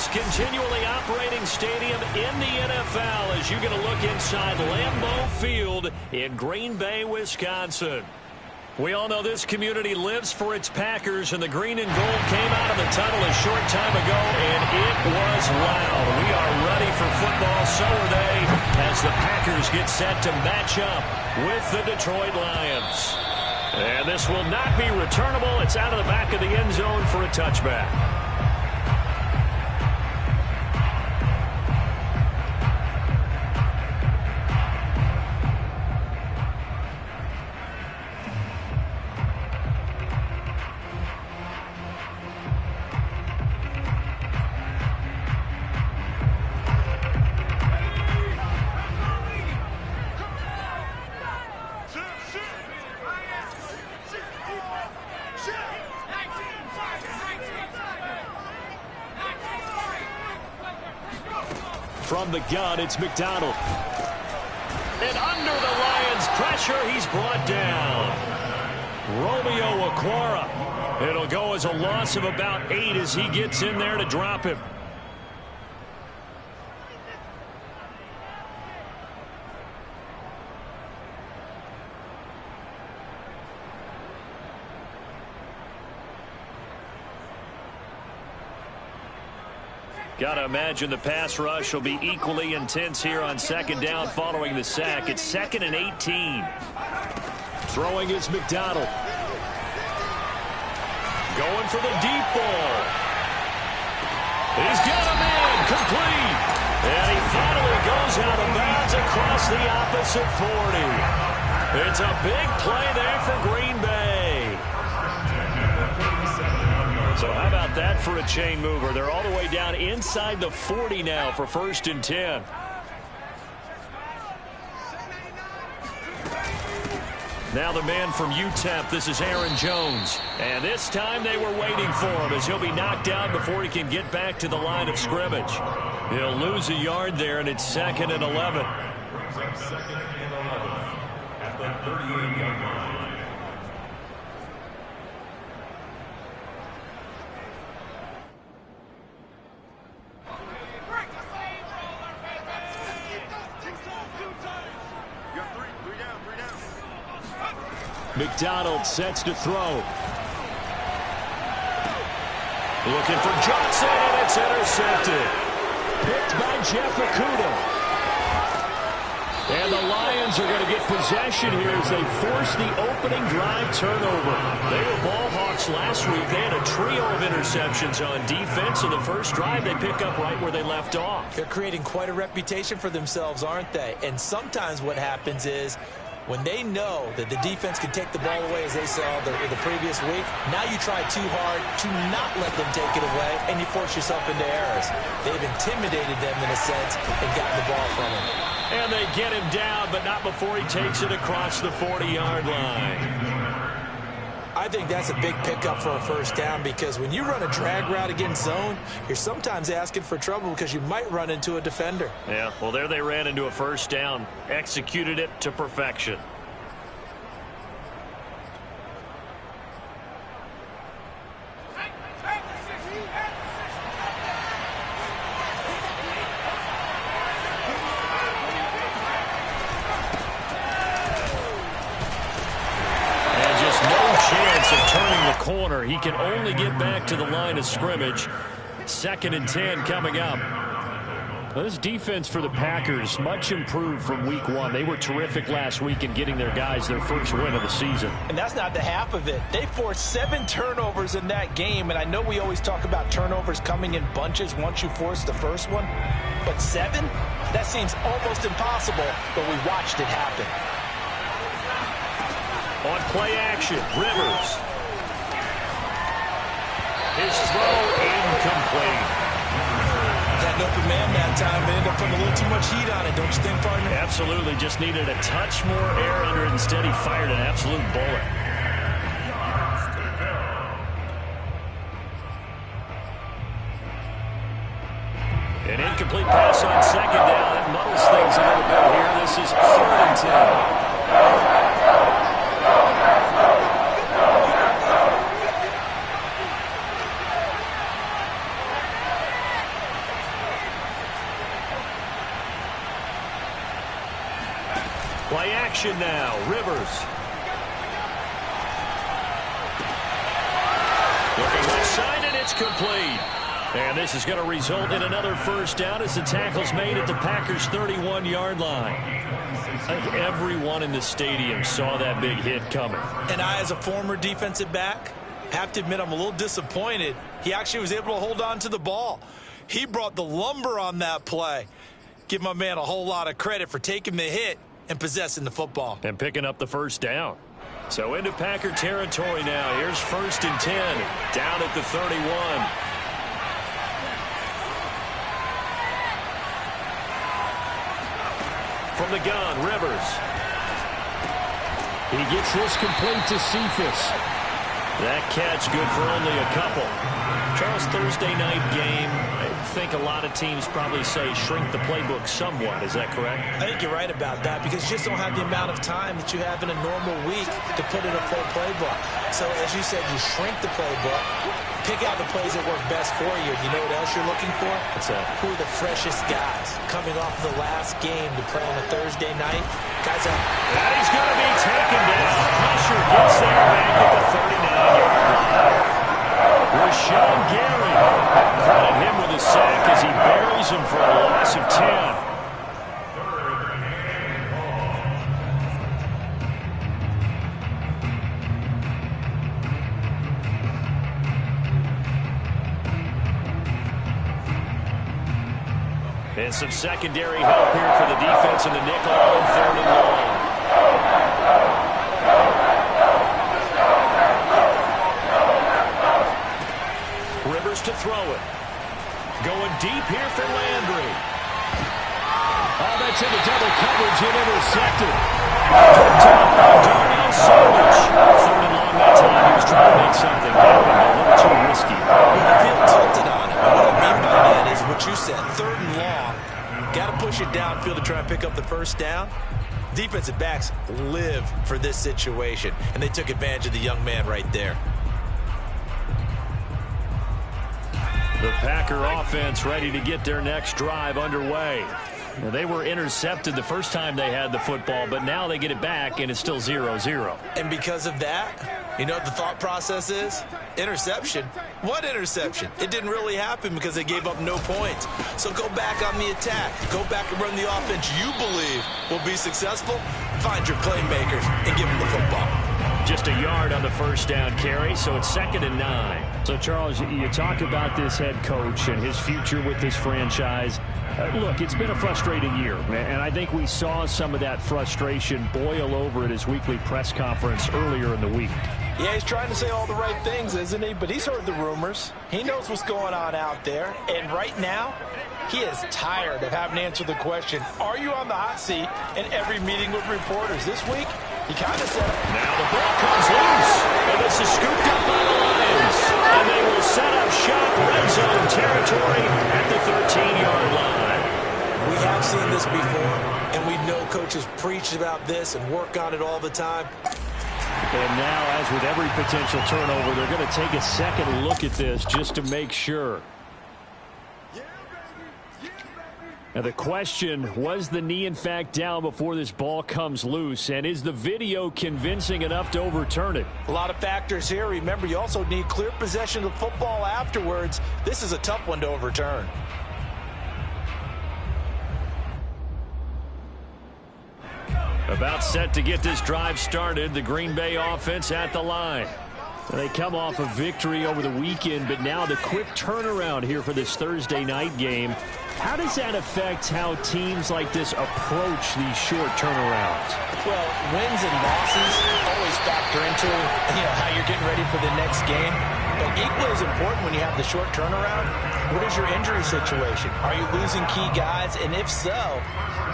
most continually operating stadium in the NFL as you get a look inside Lambeau Field in Green Bay, Wisconsin. We all know this community lives for its Packers, and the green and gold came out of the tunnel a short time ago, and it was loud. We are ready for football, so are they, as the Packers get set to match up with the Detroit Lions. And this will not be returnable. It's out of the back of the end zone for a touchback. From the gun, it's McDonald. And under the Lions' pressure, he's brought down. Romeo Okwara. It'll go as a loss of about 8 as he gets in there to drop him. Got to imagine the pass rush will be equally intense here on second down following the sack. It's 2nd and 18. Throwing is McDonald. Going for the deep ball. He's got him in, complete. And he finally goes out of bounds across the opposite 40. It's a big play there for Green Bay. So how about that for a chain mover? They're all the way down inside the 40 now for 1st and 10. Now the man from UTEP, this is Aaron Jones. And this time they were waiting for him as he'll be knocked down before he can get back to the line of scrimmage. He'll lose a yard there, and it's 2nd and 11. Second and 11 at the 38-yard line. McDonald sets to throw. Looking for Johnson, and it's intercepted. Picked by Jeff Okudah. And the Lions are going to get possession here as they force the opening drive turnover. They were ball hawks last week. They had a trio of interceptions on defense. In the first drive, they pick up right where they left off. They're creating quite a reputation for themselves, aren't they? And sometimes what happens is, when they know that the defense can take the ball away, as they saw the previous week, now you try too hard to not let them take it away, and you force yourself into errors. They've intimidated them in a sense and gotten the ball from them. And they get him down, but not before he takes it across the 40-yard line. I think that's a big pickup for a first down, because when you run a drag route against zone, you're sometimes asking for trouble because you might run into a defender. Yeah, well, there they ran into a first down, executed it to perfection. Corner. He can only get back to the line of scrimmage. 2nd and 10 coming up. Well, this defense for the Packers, much improved from week 1. They were terrific last week in getting their guys their first win of the season. And that's not the half of it. They forced 7 turnovers in that game, and I know we always talk about turnovers coming in bunches once you force the first one, but 7? That seems almost impossible, but we watched it happen. On play action, Rivers. His throw incomplete. That open man that time, they ended up putting a little too much heat on it, don't you think, partner? Absolutely. Just needed a touch more air under it. Instead, he fired an absolute bullet. An incomplete pass on second down. That muddles things a little bit here. This is 3rd and 10. Play action now. Rivers. Looking left side, and it's complete. And this is going to result in another first down as the tackle's made at the Packers' 31-yard line. I think everyone in the stadium saw that big hit coming. And I, as a former defensive back, have to admit I'm a little disappointed. He actually was able to hold on to the ball. He brought the lumber on that play. Give my man a whole lot of credit for taking the hit and possessing the football. And picking up the first down. So into Packer territory now. Here's 1st and 10. Down at the 31. From the gun, Rivers. He gets this complete to Cephas. That catch good for only a couple. Charles, Thursday night game, I think a lot of teams probably say shrink the playbook somewhat. Is that correct? I think you're right about that because you just don't have the amount of time that you have in a normal week to put in a full playbook. So, as you said, you shrink the playbook, pick out the plays that work best for you. You know what else you're looking for? What's that? Who are the freshest guys coming off the last game to play on a Thursday night? Guys up. And he's going to be taken down. Pressure gets there back at the 39-yard line. Rashawn Gary. Credit him with a sack as he buries him for a loss of 10. And some secondary help here for the defense in the nickel on 3rd and long. Rivers to throw it. Going deep here for Landry. Oh, that's into double coverage and intercepted. Picked up by Darnell Savage. 3rd and long that time. He was trying to make something happen. A little too risky. I feel tilted on it. What I mean by that is what you said. 3rd and long. Got to push it downfield to try and pick up the first down. Defensive backs live for this situation, and they took advantage of the young man right there. The Packer offense ready to get their next drive underway. Well, they were intercepted the first time they had the football, but now they get it back, and it's still 0-0. And because of that, you know what the thought process is? Interception. What interception? It didn't really happen because they gave up no points. So go back on the attack. Go back and run the offense you believe will be successful. Find your playmakers and give them the football. Just a yard on the first down carry, so it's 2nd and 9. So, Charles, you talk about this head coach and his future with this franchise. Look, it's been a frustrating year, and I think we saw some of that frustration boil over at his weekly press conference earlier in the week. Yeah, he's trying to say all the right things, isn't he? But he's heard the rumors. He knows what's going on out there. And right now, he is tired of having to answer the question, are you on the hot seat in every meeting with reporters? This week, he kind of said, now the ball comes loose, and this is scooped up by the Lions. And they will set up shop red zone territory at the 13-yard line. We have seen this before, and we know coaches preach about this and work on it all the time. And now, as with every potential turnover, they're going to take a second look at this just to make sure. Now the question, was the knee in fact down before this ball comes loose? And is the video convincing enough to overturn it? A lot of factors here. Remember, you also need clear possession of the football afterwards. This is a tough one to overturn. About set to get this drive started, the Green Bay offense at the line. They come off a victory over the weekend, but now the quick turnaround here for this Thursday night game. How does that affect how teams like this approach these short turnarounds? Well, wins and losses always factor into, how you're getting ready for the next game. But equally as important when you have the short turnaround, what is your injury situation? Are you losing key guys? And if so,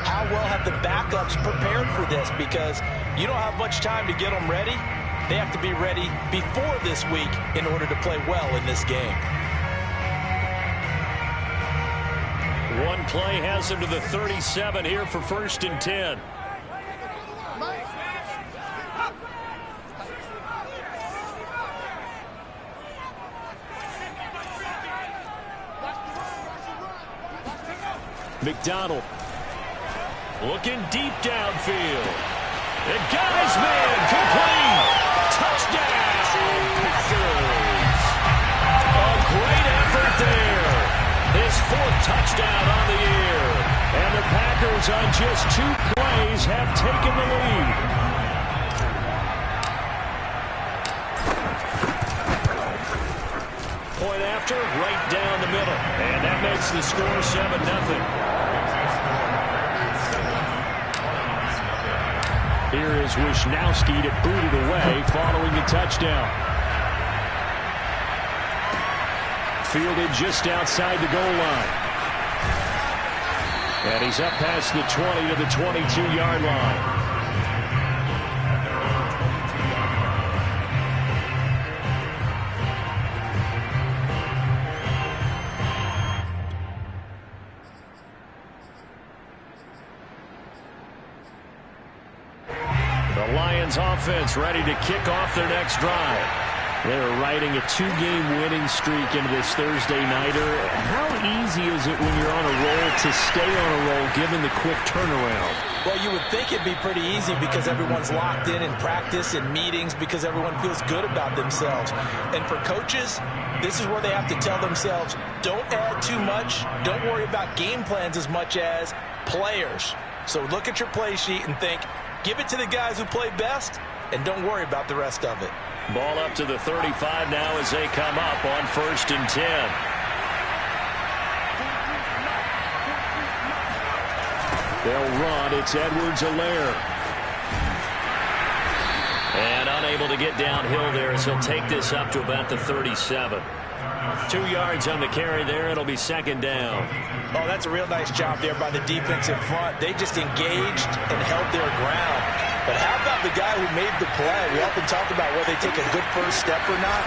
how well have the backups prepared for this? Because you don't have much time to get them ready. They have to be ready before this week in order to play well in this game. One play has him to the 37 here for 1st and 10. McDonald looking deep downfield. The guy's man, complete. Touchdown, Packers. A great effort there. His 4th touchdown on the year. And the Packers on just 2 plays have taken the lead. Point after, right down the middle. And that makes the score 7-0. Here is Wisnowski to boot it away following the touchdown. Fielded just outside the goal line. And he's up past the 20 to the 22-yard line. Offense ready to kick off their next drive. They're riding a 2-game winning streak into this Thursday nighter. How easy is it when you're on a roll to stay on a roll given the quick turnaround? Well, you would think it'd be pretty easy because everyone's locked in practice and meetings because everyone feels good about themselves. And for coaches, this is where they have to tell themselves, don't add too much. Don't worry about game plans as much as players. So look at your play sheet and think, give it to the guys who play best, and don't worry about the rest of it. Ball up to the 35 now as they come up on 1st and 10. They'll run. It's Edwards-Helaire. And unable to get downhill there as he'll take this up to about the 37. 2 yards on the carry there. It'll be 2nd down. Oh, that's a real nice job there by the defensive front. They just engaged and held their ground. But how about the guy who made the play? We often talk about whether they take a good first step or not.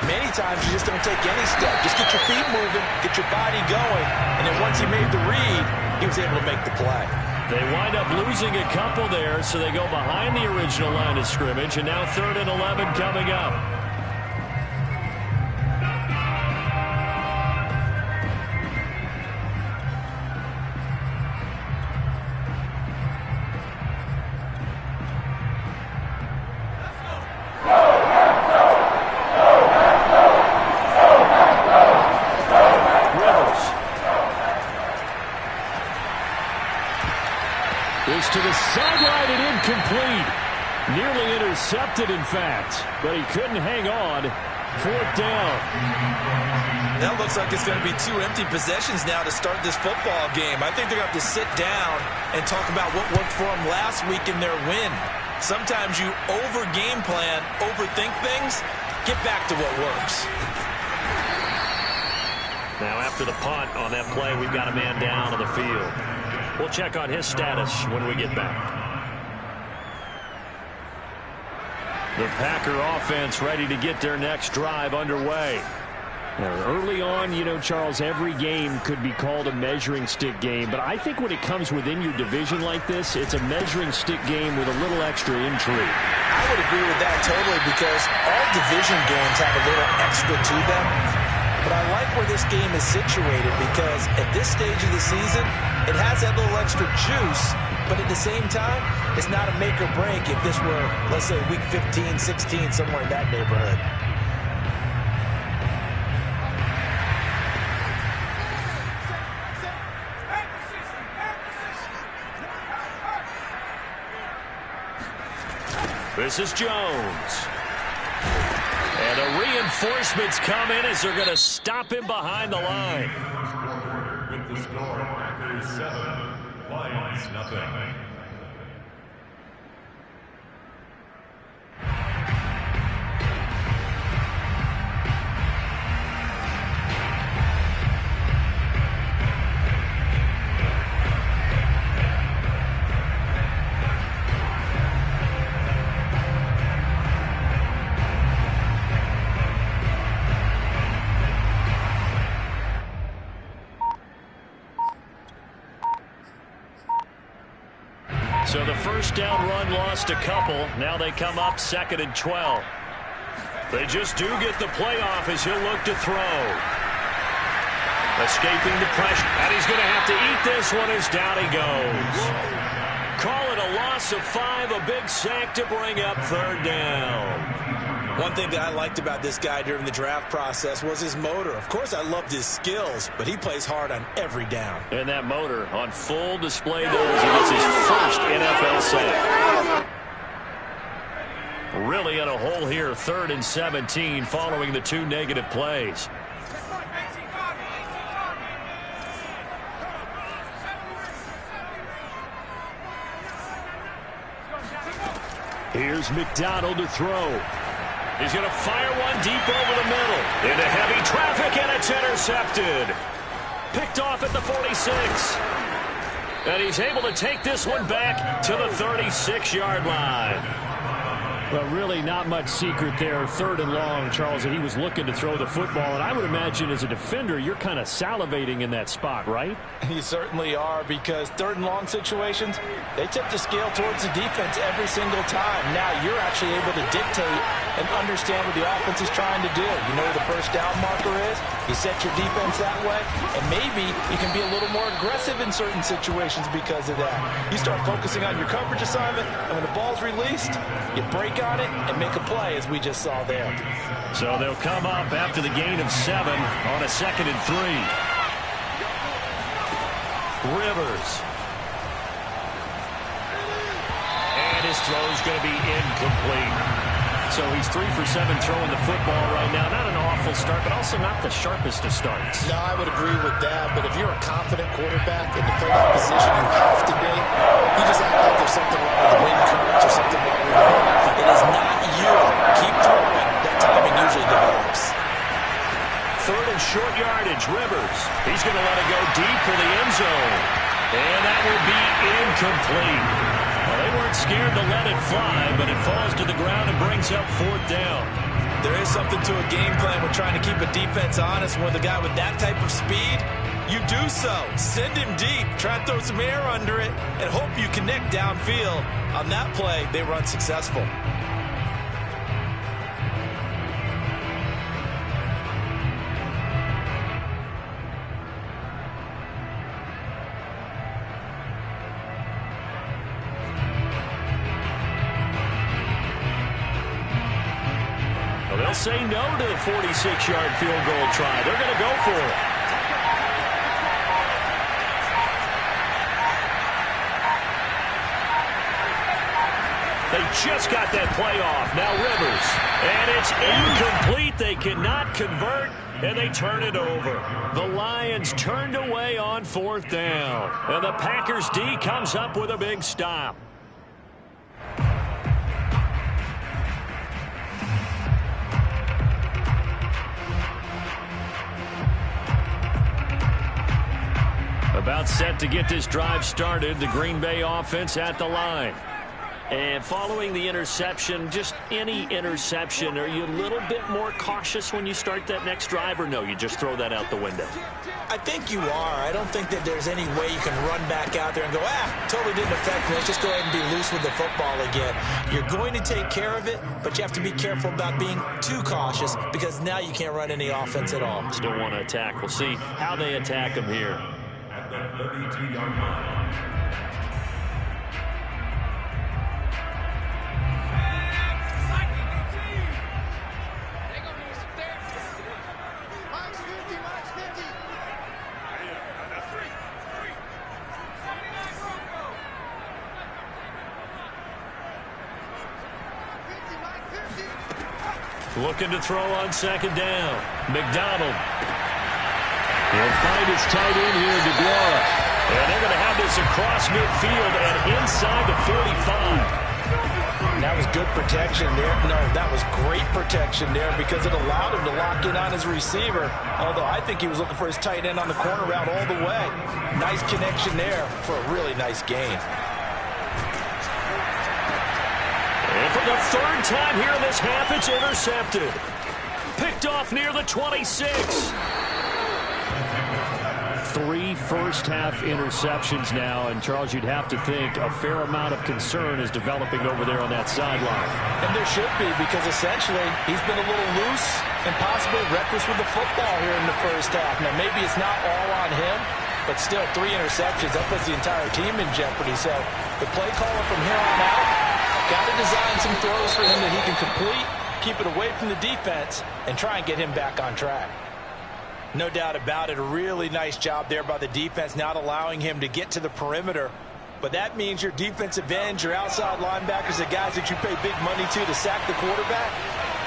Many times you just don't take any step. Just get your feet moving, get your body going, and then once he made the read, he was able to make the play. They wind up losing a couple there, so they go behind the original line of scrimmage, and now 3rd and 11 coming up. To the sideline and incomplete. Nearly intercepted, in fact, but he couldn't hang on. 4th down. That looks like it's going to be 2 empty possessions now to start this football game. I think they're going to have to sit down and talk about what worked for them last week in their win. Sometimes you over-game plan, overthink things. Get back to what works. Now after the punt on that play, we've got a man down on the field. We'll check on his status when we get back. The Packer offense ready to get their next drive underway. Now, early on, you know, Charles, every game could be called a measuring stick game, but I think when it comes within your division like this, it's a measuring stick game with a little extra intrigue. I would agree with that totally because all division games have a little extra to them. But I like where this game is situated because at this stage of the season, it has that little extra juice, but at the same time, it's not a make or break if this were, let's say, week 15, 16, somewhere in that neighborhood. This is Jones. And the reinforcements come in as they're going to stop him behind the line. With the score, Packers 7, Lions nothing. So the first down run lost a couple. Now they come up 2nd and 12. They just do get the playoff as he'll look to throw. Escaping the pressure. And he's going to have to eat complete this one as down he goes. Call it a loss of 5, a big sack to bring up third down. One thing that I liked about this guy during the draft process was his motor. Of course, I loved his skills, but he plays hard on every down. And that motor on full display there as he gets his first NFL sack. Really in a hole here, 3rd and 17 following the 2 negative plays. Here's McDonald to throw. He's going to fire one deep over the middle. Into heavy traffic, and it's intercepted. Picked off at the 46. And he's able to take this one back to the 36-yard line. Well, really not much secret there. 3rd and long, Charles, that he was looking to throw the football. And I would imagine as a defender, you're kind of salivating in that spot, right? You certainly are, because 3rd and long situations, they tip the scale towards the defense every single time. Now you're actually able to dictate and understand what the offense is trying to do. You know where the first down marker is. You set your defense that way, and maybe you can be a little more aggressive in certain situations because of that. You start focusing on your coverage assignment, and when the ball's released, you break on it and make a play, as we just saw there. So they'll come up after the gain of 7 on a 2nd and 3. Rivers. And his throw's going to be incomplete. So he's 3 for 7 throwing the football right now. Not an awful start, but also not the sharpest of starts. No, I would agree with that. But if you're a confident quarterback and to play that position, you have to be. You just act like there's something wrong with the wind currents or something wrong with the ball. It is not you. Keep throwing. That timing usually develops. 3rd and short yardage, Rivers. He's going to let it go deep for the end zone. And that will be incomplete. Well, they weren't scared to let it fly, but it falls to the ground and brings up 4th down. There is something to a game plan with trying to keep a defense honest. With a guy with that type of speed, you do so. Send him deep. Try and throw some air under it and hope you connect downfield. On that play, they were unsuccessful. They'll say no to the 46-yard field goal try. They're going to go for it. They just got that play off. Now Rivers. And it's incomplete. They cannot convert, and they turn it over. The Lions turned away on 4th down. And the Packers D comes up with a big stop. About set to get this drive started. The Green Bay offense at the line. And following the interception, just any interception, are you a little bit more cautious when you start that next drive, or no, you just throw that out the window? I think you are. I don't think that there's any way you can run back out there and go, totally didn't affect me. Let's just go ahead and be loose with the football again. You're going to take care of it, but you have to be careful about being too cautious, because now you can't run any offense at all. Still want to attack. We'll see how they attack them here. At the 32-yard line. Looking to throw on 2nd down. McDonald. He'll find his tight end here, DeGuara. And they're going to have this across midfield and inside the 45. That was good protection there. No, that was great protection there, because it allowed him to lock in on his receiver. Although I think he was looking for his tight end on the corner route all the way. Nice connection there for a really nice gain. And for the 3rd time here in this half, it's intercepted. Picked off near the 26. 3 first-half interceptions now, and Charles, you'd have to think a fair amount of concern is developing over there on that sideline. And there should be, because essentially he's been a little loose and possibly reckless with the football here in the first half. Now, maybe it's not all on him, but still 3 interceptions. That puts the entire team in jeopardy. So the play caller from here on out got to design some throws for him that he can complete, keep it away from the defense, and try and get him back on track. No doubt about it, a really nice job there by the defense, not allowing him to get to the perimeter. But that means your defensive ends, your outside linebackers, the guys that you pay big money to sack the quarterback,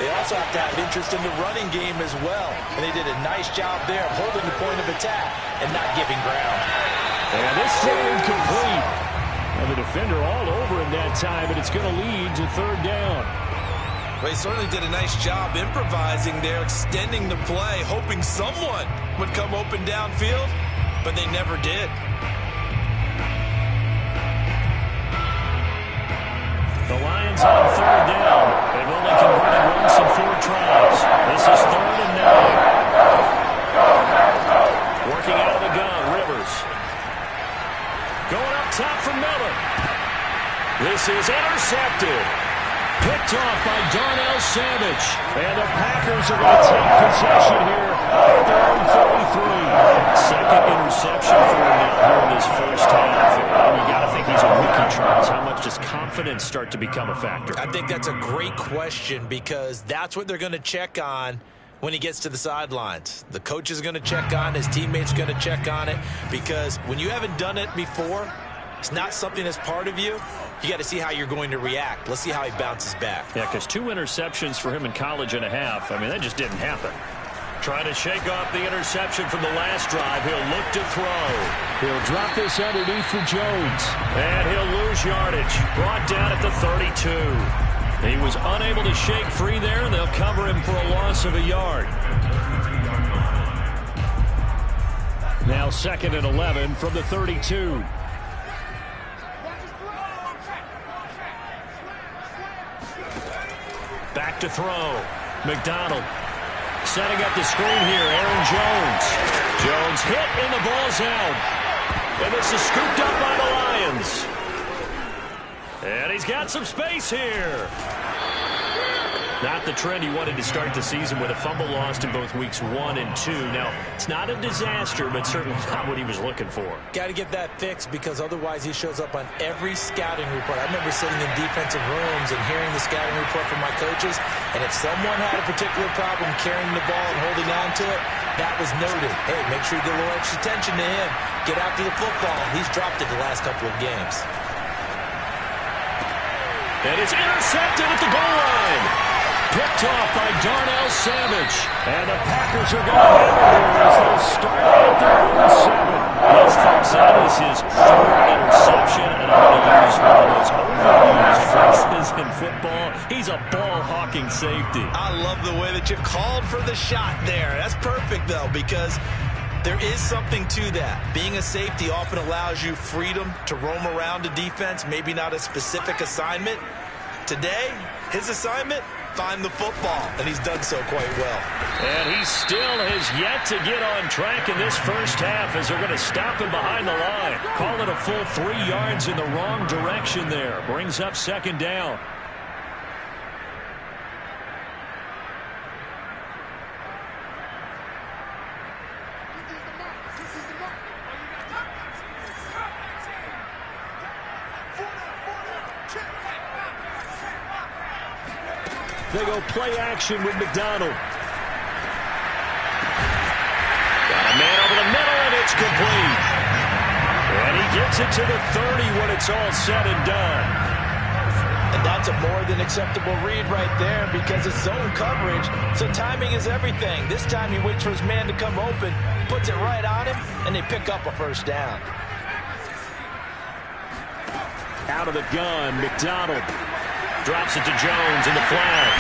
they also have to have interest in the running game as well. And they did a nice job there of holding the point of attack and not giving ground. And this throw incomplete. And the defender all over him that time, but it's going to lead to 3rd down. Well, he certainly did a nice job improvising there, extending the play, hoping someone would come open downfield, but they never did. The Lions on 3rd down. They've only converted once in 4 tries. This is 3rd and 9. Working out of the gun, Rivers. Going up top for Miller. This is intercepted. Picked off by Darnell Savage. And the Packers are going to take possession here at their own 33. Second interception for him now here in this first half. And you got to think he's a rookie, Charles. How much does confidence start to become a factor? I think that's a great question because that's what they're going to check on when he gets to the sidelines. The coach is going to check on, his teammates are going to check on it, because when you haven't done it before, it's not something that's part of you. You got to see how you're going to react. Let's see how he bounces back. Yeah, because 2 interceptions for him in college and a half. I mean, that just didn't happen. Trying to shake off the interception from the last drive. He'll look to throw. He'll drop this underneath for Jones. And he'll lose yardage. Brought down at the 32. He was unable to shake free there, and they'll cover him for a loss of a yard. Now 2nd and 11 from the 32. Back to throw. McDonald setting up the screen here. Aaron Jones. Jones hit and the ball's out. And this is scooped up by the Lions. And he's got some space here. Not the trend he wanted to start the season with a fumble lost in both weeks 1 and 2. Now, it's not a disaster, but certainly not what he was looking for. Got to get that fixed because otherwise he shows up on every scouting report. I remember sitting in defensive rooms and hearing the scouting report from my coaches, and if someone had a particular problem carrying the ball and holding on to it, that was noted. Hey, make sure you get a little extra attention to him. Get after the football. He's dropped it the last couple of games. And it's intercepted at the goal line. Picked off by Darnell Savage. And the Packers are going to have it here as they start at their own 7. Yes, folks, that is his 3rd interception, and I'm going to use one of those overused phrases in football. He's a ball-hawking safety. I love the way that you called for the shot there. That's perfect, though, because there is something to that. Being a safety often allows you freedom to roam around a defense, maybe not a specific assignment. Today, his assignment, find the football, and he's done so quite well. And he still has yet to get on track in this first half as they're going to stop him behind the line. Call it a full 3 yards in the wrong direction there. Brings up 2nd down. They go play action with McDonald. Got a man over the middle, and it's complete. And he gets it to the 30 when it's all said and done. And that's a more than acceptable read right there because it's zone coverage, so timing is everything. This time he waits for his man to come open, puts it right on him, and they pick up a 1st down. Out of the gun, McDonald. Drops it to Jones in the flag.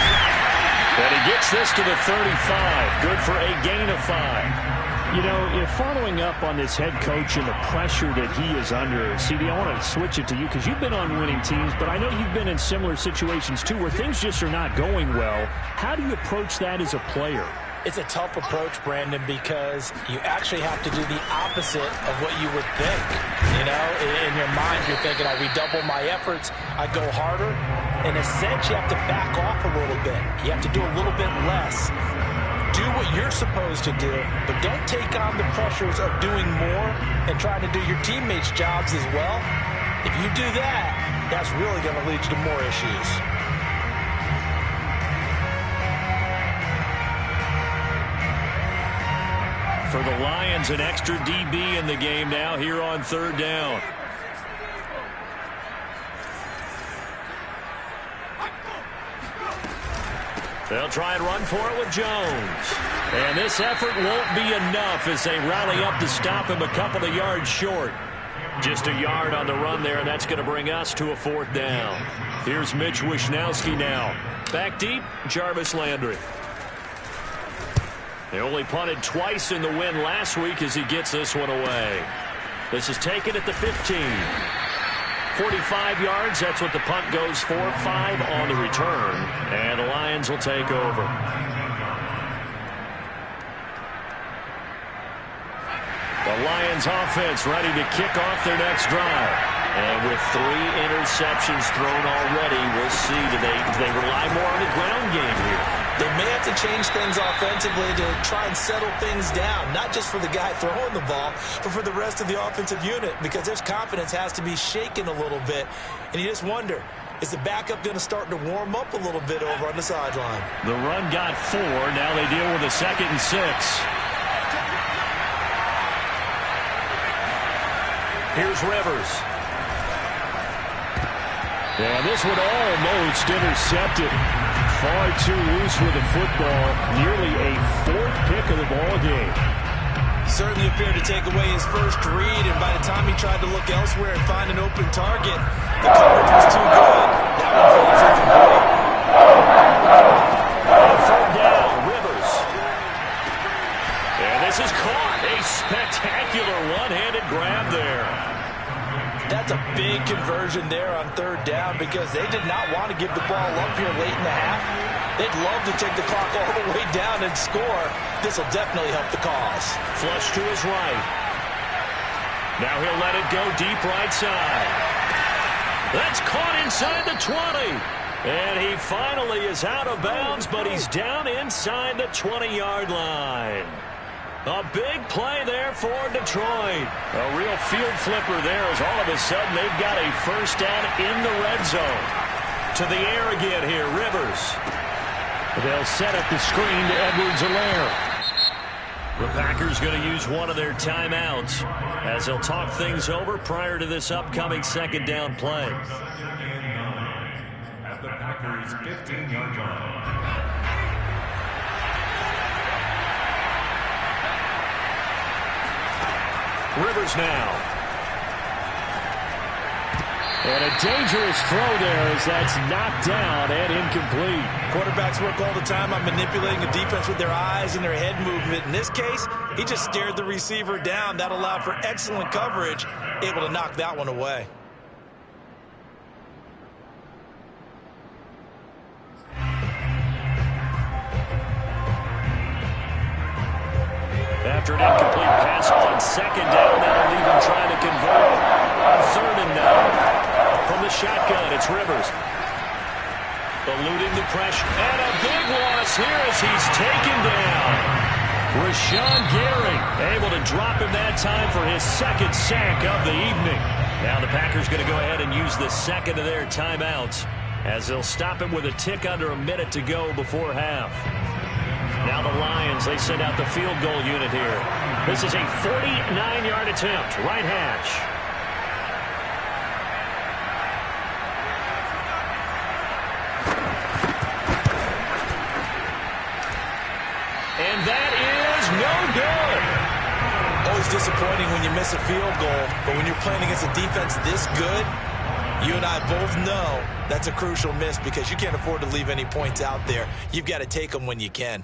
And he gets this to the 35. Good for a gain of 5. You know, following up on this head coach and the pressure that he is under, CD, I want to switch it to you because you've been on winning teams, but I know you've been in similar situations too where things just are not going well. How do you approach that as a player? It's a tough approach, Brandon, because you actually have to do the opposite of what you would think. You know, in your mind, you're thinking, I redouble my efforts, I go harder. In a sense, you have to back off a little bit. You have to do a little bit less. do what you're supposed to do, but don't take on the pressures of doing more and trying to do your teammates' jobs as well. If you do that, that's really going to lead you to more issues. For the Lions, an extra DB in the game now here on third down. They'll try and run for it with Jones. And this effort won't be enough as they rally up to stop him a couple of yards short. Just a yard on the run there, and that's going to bring us to a fourth down. Here's Mitch Wishnowski now. Back deep, Jarvis Landry. They only punted twice in the win last week as he gets this one away. This is taken at the 15. 45 yards, that's what the punt goes for. 5 on the return, and the Lions will take over. The Lions offense ready to kick off their next drive. And with 3 interceptions thrown already, we'll see, do they rely more on the ground game here? They may have to change things offensively to try and settle things down, not just for the guy throwing the ball, but for the rest of the offensive unit, because their confidence has to be shaken a little bit. And you just wonder, is the backup going to start to warm up a little bit over on the sideline? The run got 4. Now they deal with a 2nd and 6. Here's Rivers. And this one almost intercepted. Far too loose with the football. Nearly a 4th pick of the ball game. Certainly appeared to take away his first read, and by the time he tried to look elsewhere and find an open target, the coverage was too good. That one fell incomplete. Third down, Rivers. And this is caught. A spectacular one-handed grab there. That's a big conversion there on third down because they did not want to give the ball up here late in the half. They'd love to take the clock all the way down and score. This will definitely help the cause. Flush to his right. Now he'll let it go deep right side. That's caught inside the 20. And he finally is out of bounds, but he's down inside the 20-yard line. A big play there for Detroit. A real field flipper there as all of a sudden they've got a first down in the red zone. To the air again here, Rivers. They'll set up the screen to Edwards-Helaire. The Packers going to use one of their timeouts as they'll talk things over prior to this upcoming second down play. At the Packers' 15-yard line. Rivers now. And a dangerous throw there as that's knocked down and incomplete. Quarterbacks work all the time on manipulating the defense with their eyes and their head movement. In this case, he just stared the receiver down. That allowed for excellent coverage, able to knock that one away. After an incomplete pass on second down, that'll leave him trying to convert on 3rd and 9. From the shotgun, it's Rivers. Eluding the pressure. And a big loss here as he's taken down. Rashawn Gary able to drop him that time for his 2nd sack of the evening. Now the Packers going to go ahead and use the 2nd of their timeouts as they'll stop him with a tick under a minute to go before half. Now the Lions, they send out the field goal unit here. This is a 49-yard attempt, right hash. And that is no good. Always disappointing when you miss a field goal, but when you're playing against a defense this good, you and I both know that's a crucial miss because you can't afford to leave any points out there. You've got to take them when you can.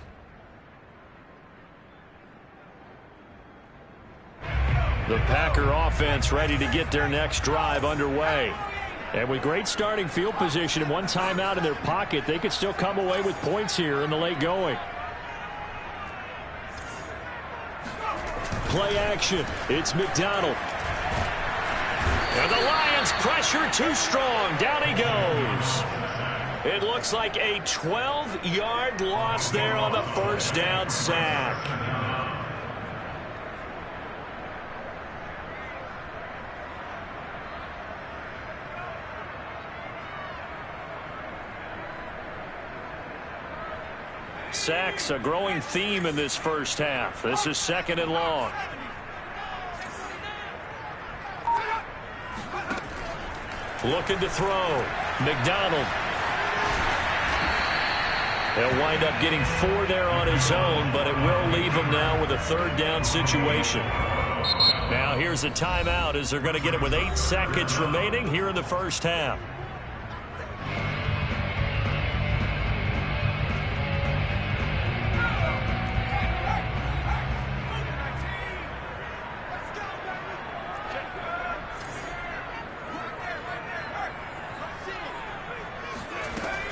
The Packer offense ready to get their next drive underway. And with great starting field position and one timeout in their pocket, they could still come away with points here in the late going. Play action. It's McDonald. And the Lions pressure too strong. Down he goes. It looks like a 12-yard loss there on the first down sack. Sacks, a growing theme in this first half. This is 2nd and long. Looking to throw. McDonald. He'll wind up getting 4 there on his own, but it will leave him now with a 3rd down situation. Now here's a timeout as they're going to get it with 8 seconds remaining here in the first half.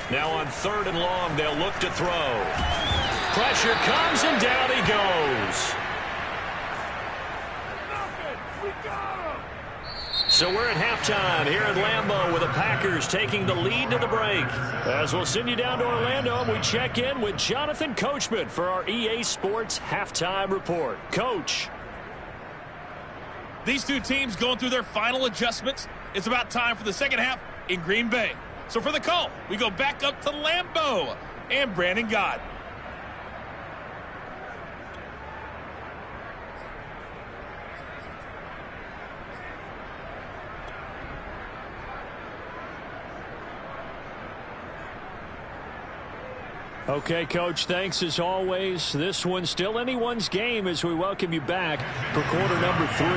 Now on 3rd and long, they'll look to throw. Pressure comes, and down he goes. So we're at halftime here at Lambeau with the Packers taking the lead to the break. As we'll send you down to Orlando, and we check in with Jonathan Coachman for our EA Sports Halftime Report. Coach. These two teams going through their final adjustments. It's about time for the second half in Green Bay. So for the call, we go back up to Lambeau and Brandon Gott. Okay, Coach, thanks as always. This one's still anyone's game as we welcome you back for quarter number 3.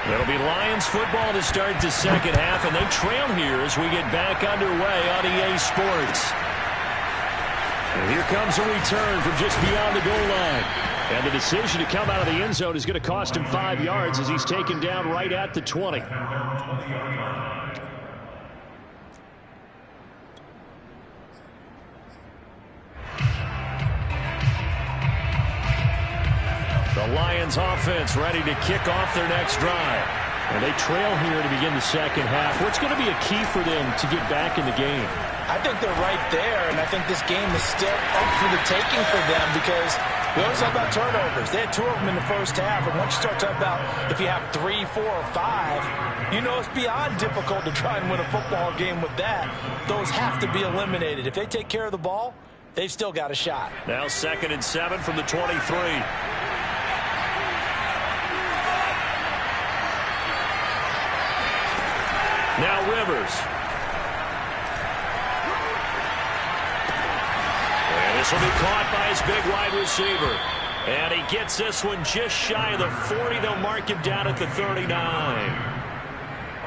It'll be Lions football to start the second half, and they trail here as we get back underway on EA Sports. And here comes a return from just beyond the goal line. And the decision to come out of the end zone is going to cost him 5 yards as he's taken down right at the 20. The Lions offense ready to kick off their next drive. And they trail here to begin the second half. What's going to be a key for them to get back in the game? I think they're right there, and I think this game is still up for the taking for them because we always talk about turnovers. They had 2 of them in the first half, and once you start talking about if you have 3, 4, or 5, you know it's beyond difficult to try and win a football game with that. Those have to be eliminated. If they take care of the ball, they've still got a shot. Now 2nd and 7 from the 23. Now Rivers. And this will be caught by his big wide receiver. And he gets this one just shy of the 40. They'll mark him down at the 39.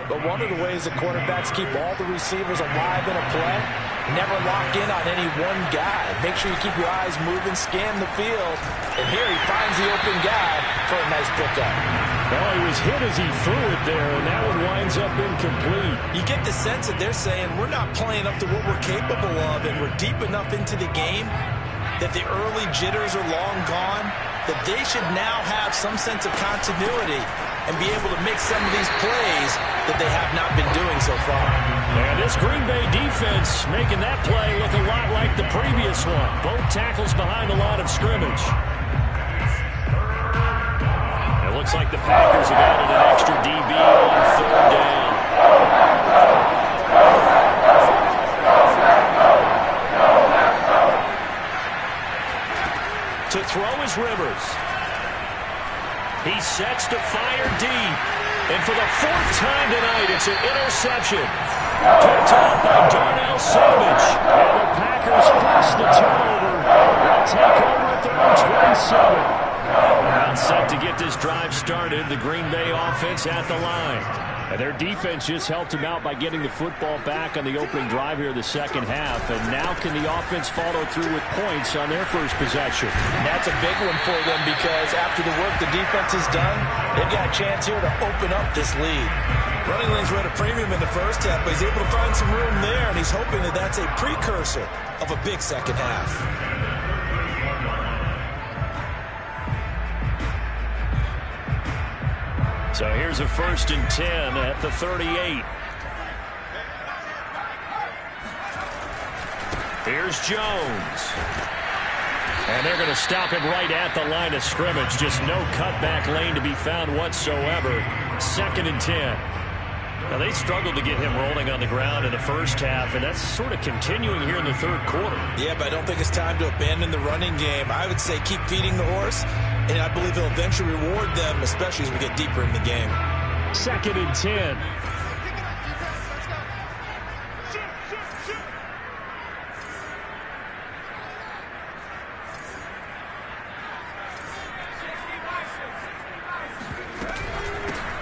But one of the ways that quarterbacks keep all the receivers alive in a play, never lock in on any one guy. Make sure you keep your eyes moving, scan the field. And here he finds the open guy for a nice pickup. Well, he was hit as he threw it there, and that one winds up incomplete. You get the sense that they're saying we're not playing up to what we're capable of, and we're deep enough into the game that the early jitters are long gone, that they should now have some sense of continuity and be able to make some of these plays that they have not been doing so far. And this Green Bay defense making that play look a lot like the previous one. Both tackles behind the line of scrimmage. It looks like the Packers have added an extra DB on 3rd down. To throw is Rivers. He sets to fire deep. And for the 4th time tonight, it's an interception. Picked off by Darnell Savage. And the Packers force the turnover. They'll take over at their own 27. About set to get this drive started, the Green Bay offense at the line. And their defense just helped them out by getting the football back on the opening drive here in the second half. And now can the offense follow through with points on their first possession? And that's a big one for them because after the work the defense has done, they've got a chance here to open up this lead. Running lanes were at a premium in the first half, but he's able to find some room there, and he's hoping that that's a precursor of a big second half. So here's a 1st and 10 at the 38. Here's Jones. And they're going to stop him right at the line of scrimmage. Just no cutback lane to be found whatsoever. 2nd and 10. Now, they struggled to get him rolling on the ground in the first half, and that's sort of continuing here in the third quarter. Yeah, but I don't think it's time to abandon the running game. I would say keep feeding the horse, and I believe he'll eventually reward them, especially as we get deeper in the game. 2nd and 10.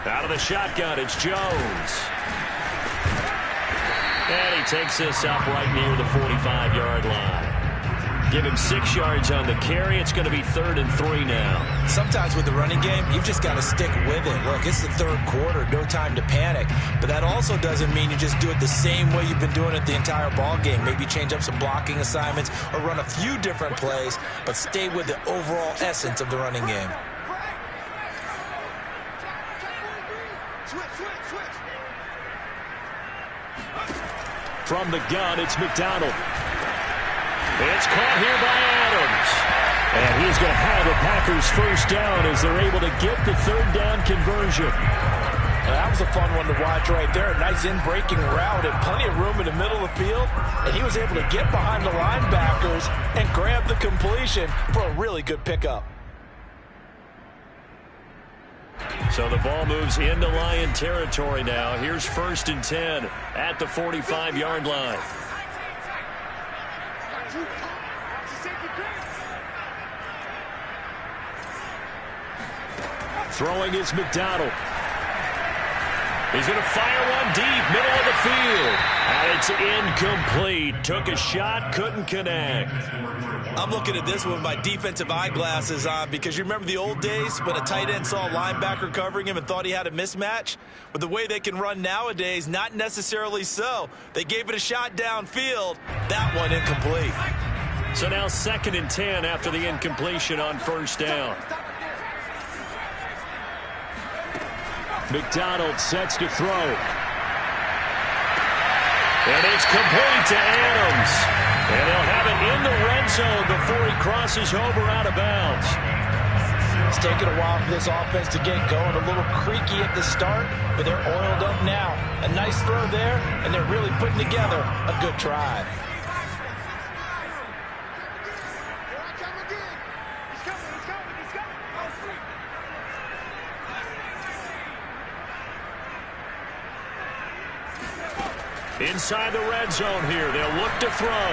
Out of the shotgun, it's Jones. And he takes this up right near the 45-yard line. Give him 6 yards on the carry. It's going to be 3rd and 3 now. Sometimes with the running game, you've just got to stick with it. Look, it's the third quarter, no time to panic. But that also doesn't mean you just do it the same way you've been doing it the entire ball game. Maybe change up some blocking assignments or run a few different plays, but stay with the overall essence of the running game. From the gun, it's McDonald. It's caught here by Adams. And he's going to have the Packers first down as they're able to get the 3rd down conversion. That was a fun one to watch right there. A nice in-breaking route and plenty of room in the middle of the field. And he was able to get behind the linebackers and grab the completion for a really good pickup. So the ball moves into Lion territory now. Here's 1st and 10 at the 45-yard line. Throwing is McDonald. He's going to fire one deep, middle of the field. And it's incomplete. Took a shot, couldn't connect. I'm looking at this with my defensive eyeglasses on because you remember the old days when a tight end saw a linebacker covering him and thought he had a mismatch? With the way they can run nowadays, not necessarily so. They gave it a shot downfield. That one incomplete. So now 2nd and 10 after the incompletion on 1st down. McDonald sets to throw. And it's complete to Adams. And they'll have it in the red zone before he crosses over out of bounds. It's taken a while for this offense to get going. A little creaky at the start, but they're oiled up now. A nice throw there, and they're really putting together a good drive. Inside the red zone here, they'll look to throw.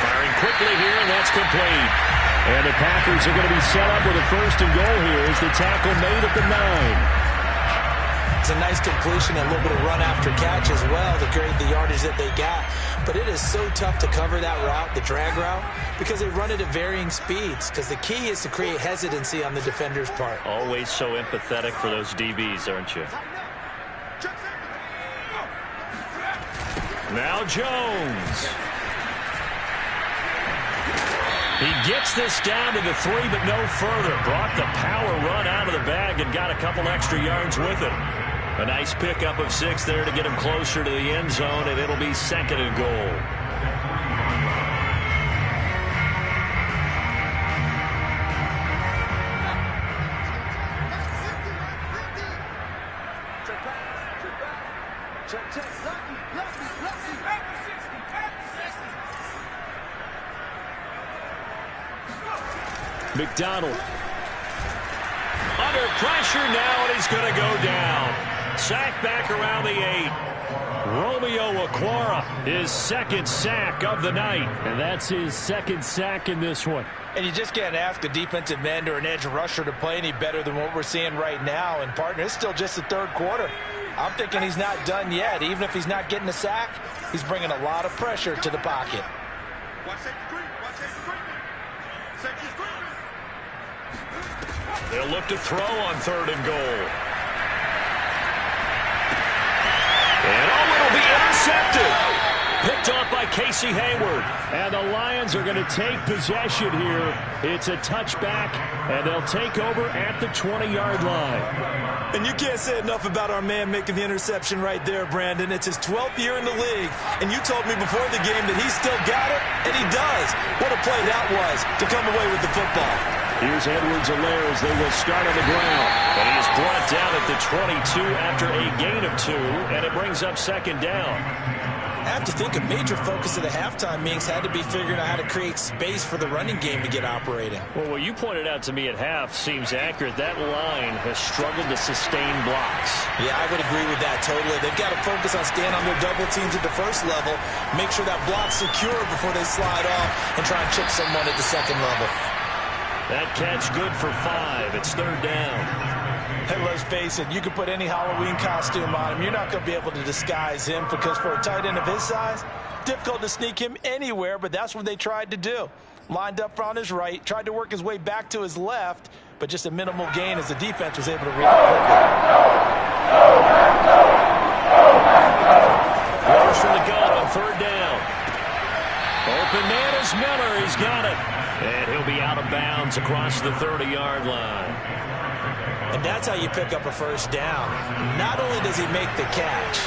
Firing quickly here, and that's complete. And the Packers are going to be set up with a 1st and goal here as the tackle made at the 9. It's a nice completion, a little bit of run after catch as well to create the yardage that they got. But it is so tough to cover that route, the drag route, because they run it at varying speeds. Because the key is to create hesitancy on the defender's part. Always so empathetic for those DBs, aren't you? Now Jones. He gets this down to the 3, but no further. Brought the power run out of the bag and got a couple extra yards with it. A nice pickup of 6 there to get him closer to the end zone, and it'll be 2nd and goal. McDonald under pressure now, and he's going to go down. Sack back around the 8. Romeo Okwara, his 2nd sack of the night. And that's his 2nd sack in this one. And you just can't ask a defensive end or an edge rusher to play any better than what we're seeing right now. And, partner, it's still just the 3rd quarter. I'm thinking he's not done yet. Even if he's not getting a sack, he's bringing a lot of pressure to the pocket. They'll look to throw on 3rd and goal. And it'll be intercepted. Picked off by Casey Hayward. And the Lions are going to take possession here. It's a touchback And they'll take over at the 20-yard line. And you can't say enough about our man making the interception right there, Brandon. It's his 12th year in the league, and you told me before the game that he still got it, and he does. What a play that was to come away with the football. Here's Edwards-Helaire as they will start on the ground. And he is brought down at the 22 after a gain of 2, and it brings up second down. I have to think a major focus of the halftime meetings had to be figuring out how to create space for the running game to get operating. Well, what you pointed out to me at half seems accurate. That line has struggled to sustain blocks. Yeah, I would agree with that totally. They've got to focus on staying on their double teams at the first level, make sure that block's secure before they slide off and try and chip someone at the second level. That catch good for 5. It's third down. Hey, let's face it, you can put any Halloween costume on him. You're not going to be able to disguise him because for a tight end of his size, difficult to sneak him anywhere, but that's what they tried to do. Lined up on his right, tried to work his way back to his left, but just a minimal gain as the defense was able to react quickly. Rivers from the gun on third down. Open man is Miller. He's got it. And he'll be out of bounds across the 30-yard line. And that's how you pick up a first down. Not only does he make the catch,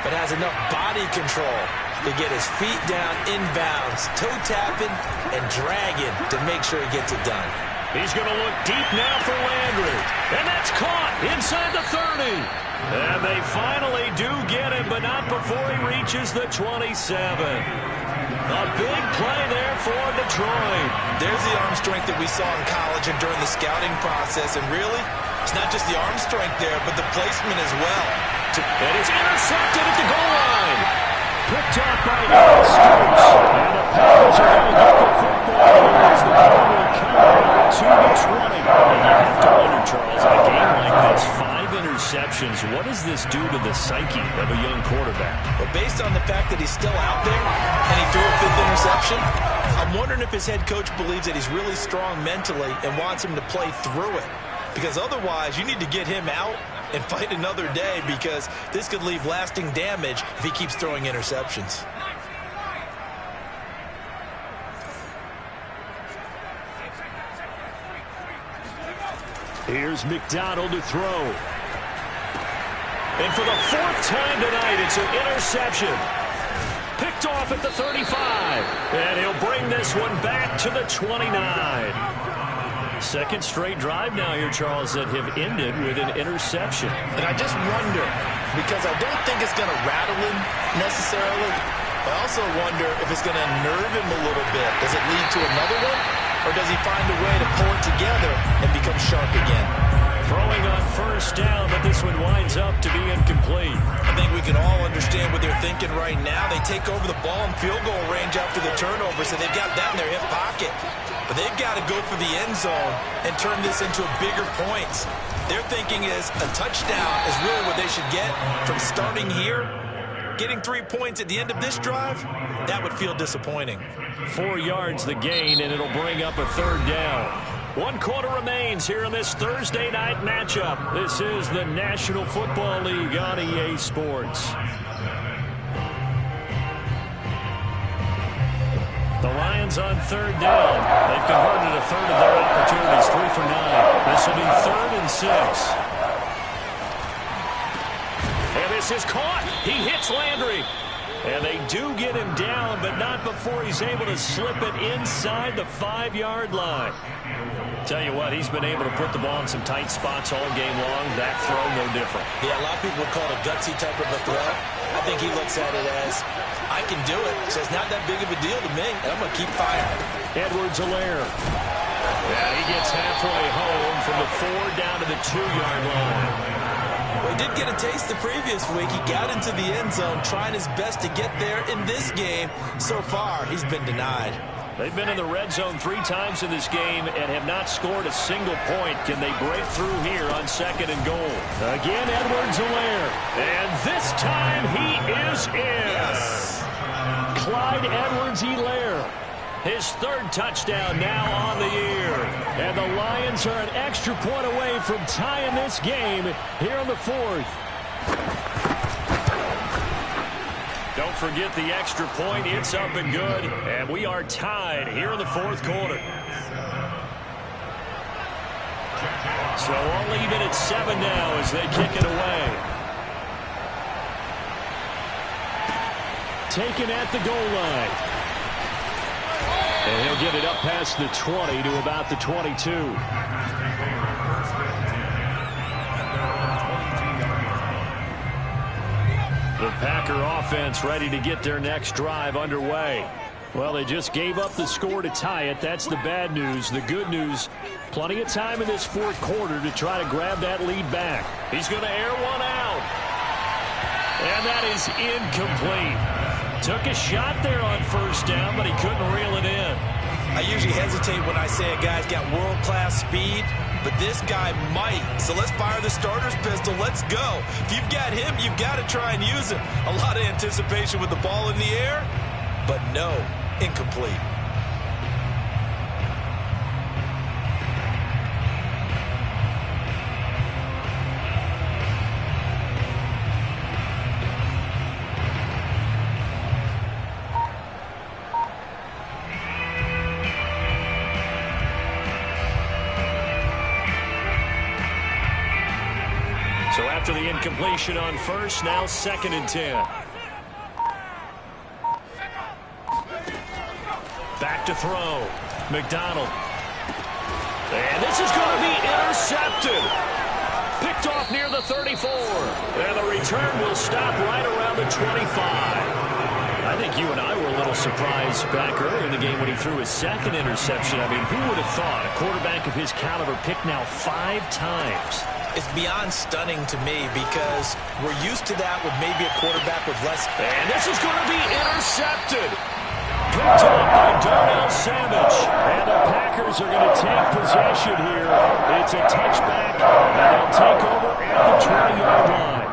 but has enough body control to get his feet down inbounds, toe tapping and dragging to make sure he gets it done. He's going to look deep now for Landry. And that's caught inside the 30. And they finally do get him, but not before he reaches the 27. A big play there for Detroit. There's the arm strength that we saw in college and during the scouting process. And really, it's not just the arm strength there, but the placement as well. And it's intercepted at the goal line. Picked off by Aaron Stokes. And the Packers are going to get the football here as the ball will count to the 20. And you have to wonder, Charles, in a game like this, 5 interceptions, what does this do to the psyche of a young quarterback? Well, based on the fact that he's still out there and he threw a 5th interception, I'm wondering if his head coach believes that he's really strong mentally and wants him to play through it. Because otherwise, you need to get him out and fight another day because this could leave lasting damage if he keeps throwing interceptions. Here's McDonald to throw. And for the 4th time tonight, it's an interception. Picked off at the 35. And he'll bring this one back to the 29. Second straight drive now here, Charles, that have ended with an interception. And I just wonder, because I don't think it's going to rattle him necessarily, I also wonder if it's going to nerve him a little bit. Does it lead to another one? Or does he find a way to pull it together and become sharp again? Throwing on first down, but this one winds up to be incomplete. I think we can all understand what they're thinking right now. They take over the ball in field goal range after the turnover, so they've got that in their hip pocket. But they've got to go for the end zone and turn this into a bigger points. Their thinking is a touchdown is really what they should get from starting here. Getting 3 points at the end of this drive, that would feel disappointing. 4 yards the gain, and it'll bring up a third down. 1 quarter remains here in this Thursday night matchup. This is the National Football League on EA Sports. The Lions on third down. They've converted a third of their opportunities, 3 for 9. This will be 3rd and 6. And this is caught. He hits Landry. And they do get him down, but not before he's able to slip it inside the 5-yard line. Tell you what, he's been able to put the ball in some tight spots all game long. That throw, no different. Yeah, a lot of people would call it a gutsy type of a throw. I think he looks at it as, I can do it, so it's not that big of a deal to me, and I'm going to keep firing. Edwards-Helaire. Yeah, he gets halfway home from the 4 down to the 2-yard line. Well, he did get a taste the previous week. He got into the end zone, trying his best to get there in this game. So far, he's been denied. They've been in the red zone 3 times in this game and have not scored a single point. Can they break through here on 2nd and goal? Again, Edwards-Helaire. And this time he is in. Yes. Clyde Edwards-Helaire. His 3rd touchdown now on the year. And the Lions are an extra point away from tying this game here in the 4th. Don't forget the extra point. It's up and good. And we are tied here in the 4th quarter. So we'll leave it at 7 now as they kick it away. Taken at the goal line. And he'll get it up past the 20 to about the 22. The Packer offense ready to get their next drive underway. Well, they just gave up the score to tie it. That's the bad news. The good news, plenty of time in this fourth quarter to try to grab that lead back. He's going to air one out. And that is incomplete. Took a shot there on first down, but he couldn't reel it in. I usually hesitate when I say a guy's got world-class speed, but this guy might. So let's fire the starter's pistol. Let's go. If you've got him, you've got to try and use him. A lot of anticipation with the ball in the air, but no, incomplete. So after the incompletion on first, now 2nd and 10. Back to throw. McDonald. And this is going to be intercepted. Picked off near the 34. And the return will stop right around the 25. I think you and I were a little surprised back earlier in the game when he threw his 2nd interception. I mean, who would have thought a quarterback of his caliber picked now 5 times? It's beyond stunning to me because we're used to that with maybe a quarterback with less. And this is going to be intercepted. Picked up by Darnell Savage. And the Packers are going to take possession here. It's a touchback, and they'll take over at the 20-yard line.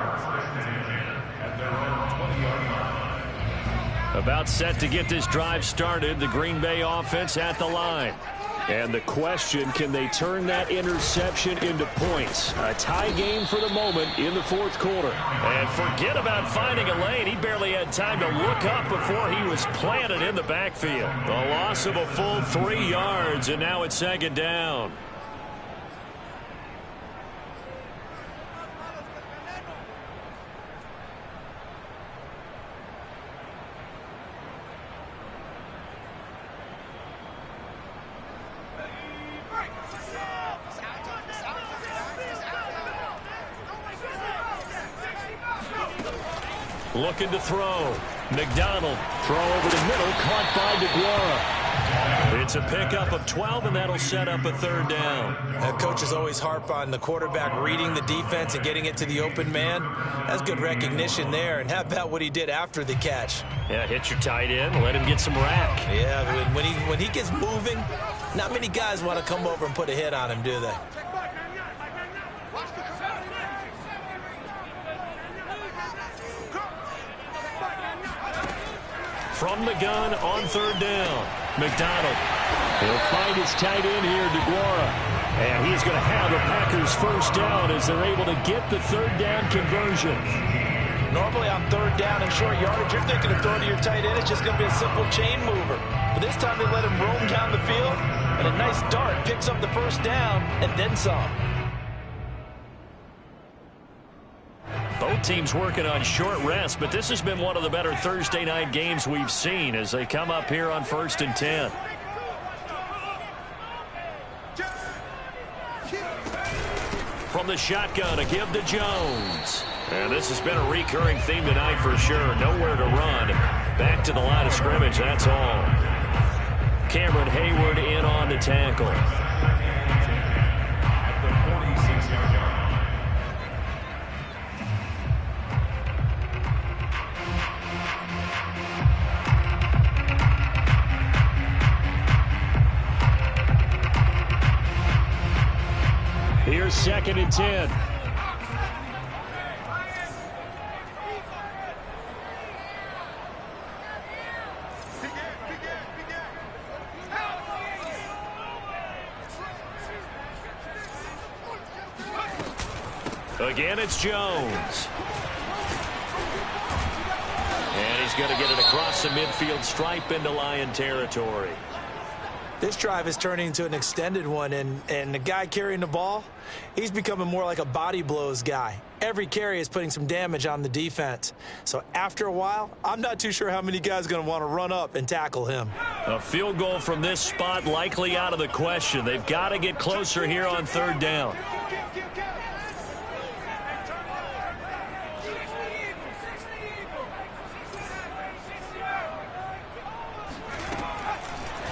About set to get this drive started. The Green Bay offense at the line. And the question, can they turn that interception into points? A tie game for the moment in the fourth quarter. And forget about finding a lane. He barely had time to look up before he was planted in the backfield. The loss of a full 3 yards, and now it's 2nd down. Looking to throw. McDonald. Throw over the middle. Caught by DeGuara. It's a pickup of 12, and that'll set up a 3rd down. Coaches always harp on the quarterback reading the defense and getting it to the open man. That's good recognition there. And how about what he did after the catch? Yeah, hit your tight end. Let him get some rack. Yeah, when he gets moving, not many guys want to come over and put a hit on him, do they? From the gun on 3rd down. McDonald. He'll find his tight end here, DeGuara. And he's going to have the Packers 1st down as they're able to get the 3rd down conversion. Normally on 3rd down and short yardage, you're thinking of throwing to your tight end. It's just going to be a simple chain mover. But this time they let him roam down the field. And a nice dart picks up the 1st down and then some. Both teams working on short rest, but this has been one of the better Thursday night games we've seen as they come up here on 1st and 10. From the shotgun, a give to Jones. And this has been a recurring theme tonight for sure. Nowhere to run. Back to the line of scrimmage, that's all. Cameron Hayward in on the tackle. Here's 2nd and 10. Again, it's Jones. And he's going to get it across the midfield stripe into Lion territory. This drive is turning into an extended one, and the guy carrying the ball, he's becoming more like a body blows guy. Every carry is putting some damage on the defense. So after a while, I'm not too sure how many guys are going to want to run up and tackle him. A field goal from this spot likely out of the question. They've got to get closer here on third down.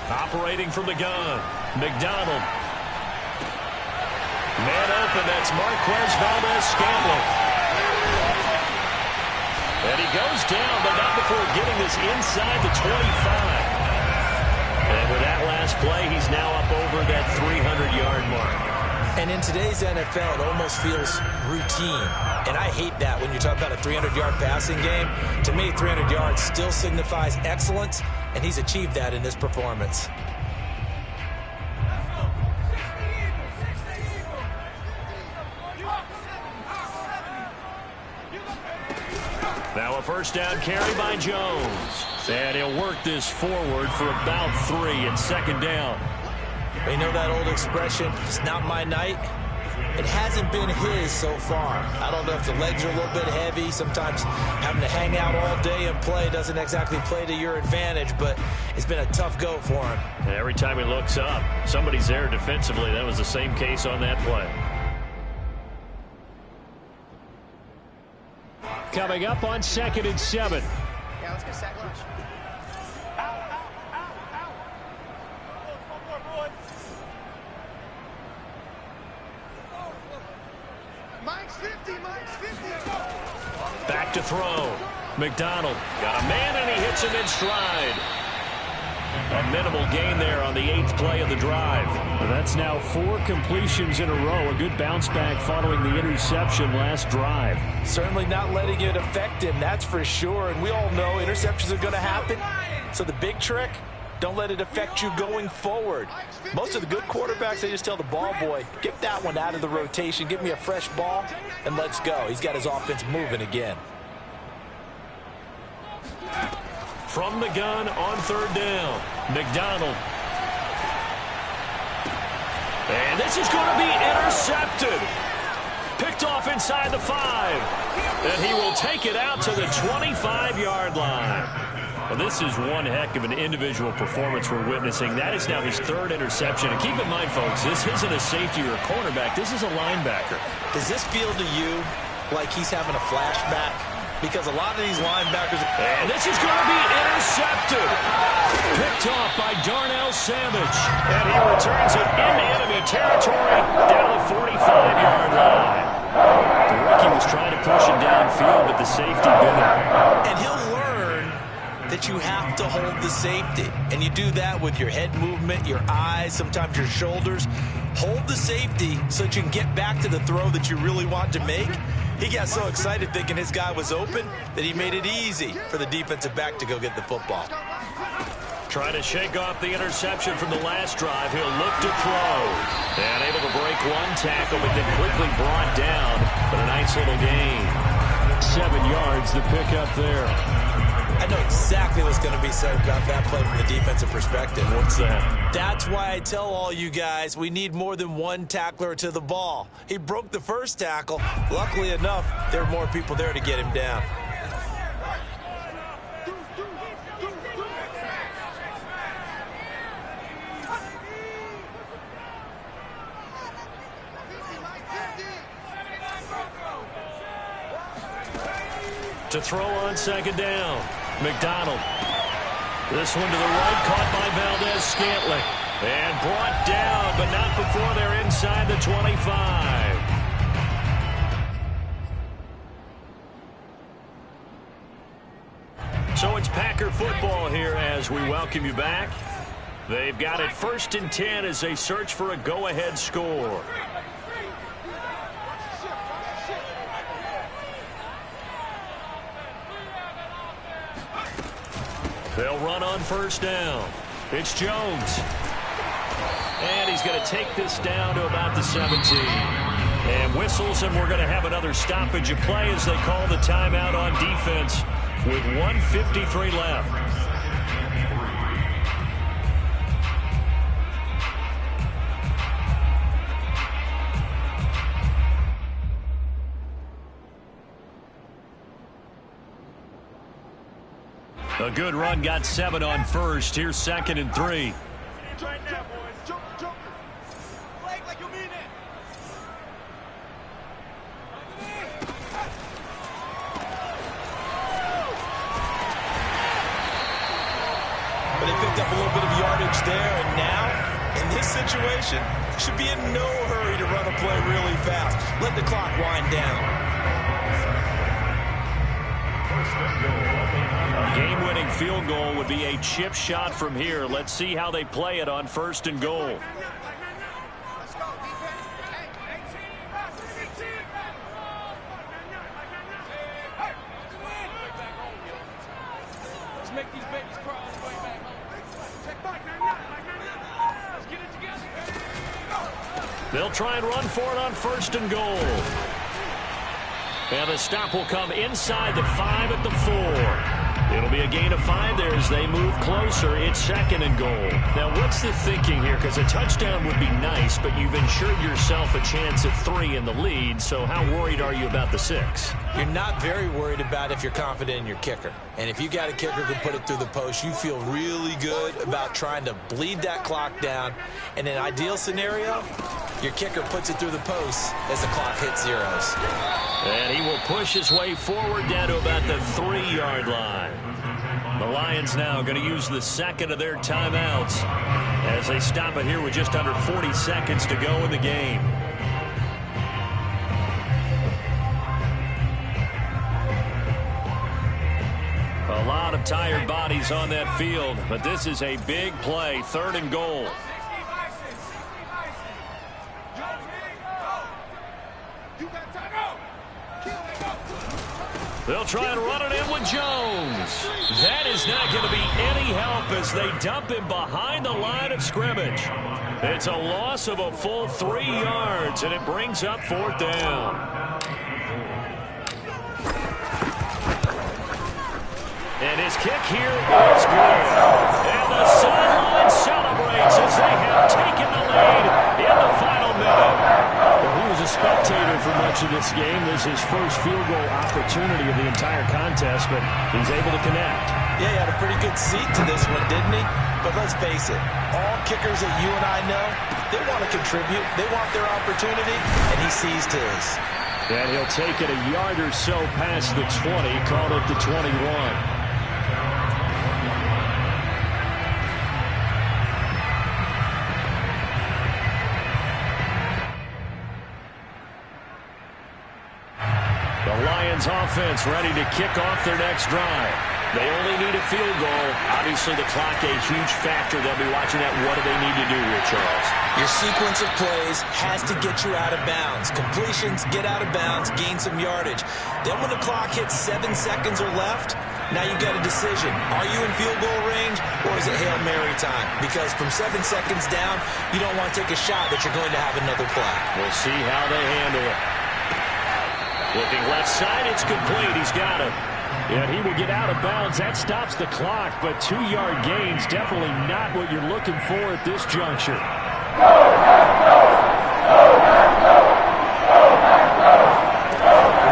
Operating from the gun, McDonald. Man open, that's Marquez Valdez-Scantling. And he goes down, but not before getting this inside the 25. And with that last play, he's now up over that 300-yard mark. And in today's NFL, it almost feels routine. And I hate that when you talk about a 300-yard passing game. To me, 300 yards still signifies excellence, and he's achieved that in this performance. Now a first down carry by Jones. And he'll work this forward for about 3 and second down. You know that old expression, it's not my night? It hasn't been his so far. I don't know if the legs are a little bit heavy. Sometimes having to hang out all day and play doesn't exactly play to your advantage, but it's been a tough go for him. And every time he looks up, somebody's there defensively. That was the same case on that play. Coming up on 2nd and 7. Yeah, let's get sack lunch. Mike's 50, Mike's 50. Back to throw. McDonald got a man, and he hits him in stride. A minimal gain there on the 8th play of the drive. That's now 4 completions in a row. A good bounce back following the interception last drive. Certainly not letting it affect him, that's for sure. And we all know interceptions are going to happen. So the big trick, don't let it affect you going forward. Most of the good quarterbacks, they just tell the ball boy, get that one out of the rotation, give me a fresh ball, and let's go. He's got his offense moving again. From the gun on third down, McDonald. And this is going to be intercepted. Picked off inside the 5. And he will take it out to the 25-yard line. Well, this is one heck of an individual performance we're witnessing. That is now his 3rd interception. And keep in mind, folks, this isn't a safety or a cornerback. This is a linebacker. Does this feel to you like he's having a flashback? Because a lot of these linebackers... And this is going to be intercepted. Picked off by Darnell Savage. And he returns it into enemy territory down the 45-yard line. The rookie was trying to push him downfield, but the safety bit him. And he'll learn that you have to hold the safety. And you do that with your head movement, your eyes, sometimes your shoulders. Hold the safety so that you can get back to the throw that you really want to make. He got so excited thinking his guy was open that he made it easy for the defensive back to go get the football. Trying to shake off the interception from the last drive. He'll look to throw. And able to break one tackle, but then quickly brought down. But a nice little gain. 7 yards, the pickup there. I know exactly what's going to be said about that play from the defensive perspective. What's that? That's why I tell all you guys we need more than one tackler to the ball. He broke the first tackle. Luckily enough, there were more people there to get him down. To throw on second down. McDonald. This one to the right, caught by Valdez-Scantling. And brought down, but not before they're inside the 25. So it's Packer football here as we welcome you back. They've got it 1st and 10 as they search for a go-ahead score. They'll run on first down. It's Jones. And he's going to take this down to about the 17. And whistles, and we're going to have another stoppage of play as they call the timeout on defense with 1:53 left. A good run, got 7 on first. Here's 2nd and 3. Right now, boys. Joker. Flag like you mean it. But they picked up a little bit of yardage there, and now, in this situation, should be in no hurry to run a play really fast. Let the clock wind down. Game-winning field goal would be a chip shot from here. Let's see how they play it on 1st and goal. Let's go, defense. Let's make these babies crawl on the way back home. Check back. Let's get it together. They'll try and run for it on 1st and goal. And the stop will come inside the 5 at the 4. It'll be a gain of 5 there as they move closer. It's 2nd and goal. Now, what's the thinking here? Because a touchdown would be nice, but you've ensured yourself a chance at 3 in the lead. So how worried are you about the 6? You're not very worried about if you're confident in your kicker. And if you got a kicker who can put it through the post, you feel really good about trying to bleed that clock down. In an ideal scenario, your kicker puts it through the post as the clock hits zeros. And he will push his way forward down to about the 3-yard line. The Lions now going to use the 2nd of their timeouts as they stop it here with just under 40 seconds to go in the game. A lot of tired bodies on that field, but this is a big play, 3rd and goal. They'll try and run it in with Jones. That is not going to be any help as they dump him behind the line of scrimmage. It's a loss of a full 3 yards, and it brings up 4th down. And his kick here is good. And the sideline celebrates as they have taken the lead in the final minute. Well, he was a spectator for much of this game. This is his first field goal opportunity of the entire contest, but he's able to connect. Yeah, he had a pretty good seat to this one, didn't he? But let's face it, all kickers that you and I know, they want to contribute. They want their opportunity, and he seized his. And he'll take it a yard or so past the 20, called it the 21. Lions offense ready to kick off their next drive. They only need a field goal. Obviously, the clock a huge factor. They'll be watching that. What do they need to do here, Charles? Your sequence of plays has to get you out of bounds. Completions, get out of bounds, gain some yardage. Then when the clock hits 7 seconds or left, now you got a decision. Are you in field goal range, or is it Hail Mary time? Because from 7 seconds down, you don't want to take a shot that you're going to have another play. We'll see how they handle it. Looking left side, it's complete. He's got it. And he will get out of bounds. That stops the clock, but 2-yard gains definitely not what you're looking for at this juncture.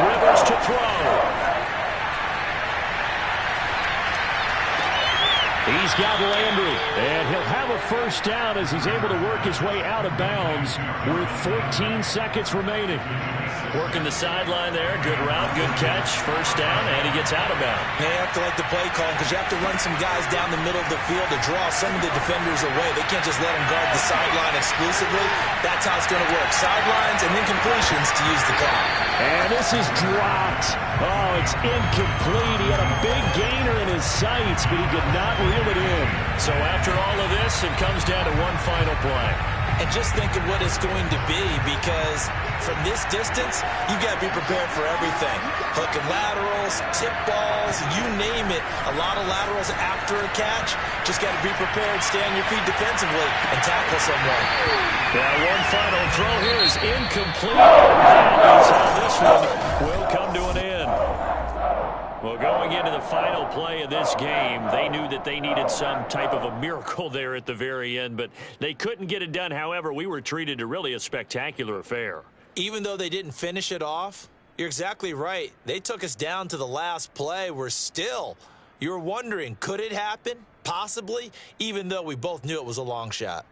Rivers to throw. He's got Landry, and he'll have a first down as he's able to work his way out of bounds with 14 seconds remaining. Working the sideline there. Good route, good catch. First down, and he gets out of bounds. They have to like the play call because you have to run some guys down the middle of the field to draw some of the defenders away. They can't just let them guard the sideline exclusively. That's how it's going to work. Sidelines and then completions to use the clock. And this is dropped. Oh, it's incomplete. He had a big gainer in his sights, but he could not reel it in. So after all of this, it comes down to one final play. And just think of what it's going to be, because from this distance, you got to be prepared for everything. Hook and laterals, tip balls, you name it. A lot of laterals after a catch. Just got to be prepared, stay on your feet defensively, and tackle someone. Now one final throw here is incomplete. That is how this one will come to an end. Well, going into the final play of this game, they knew that they needed some type of a miracle there at the very end, but they couldn't get it done. However, we were treated to really a spectacular affair. Even though they didn't finish it off, you're exactly right. They took us down to the last play. We're still, You're wondering, could it happen? Possibly, even though we both knew it was a long shot.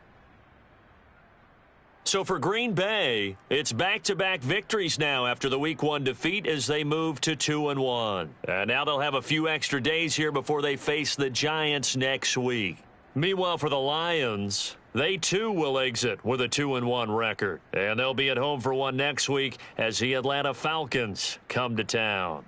So for Green Bay, it's back-to-back victories now after the Week 1 defeat as they move to 2-1. And now they'll have a few extra days here before they face the Giants next week. Meanwhile, for the Lions, they too will exit with a 2-1 record. And they'll be at home for one next week as the Atlanta Falcons come to town.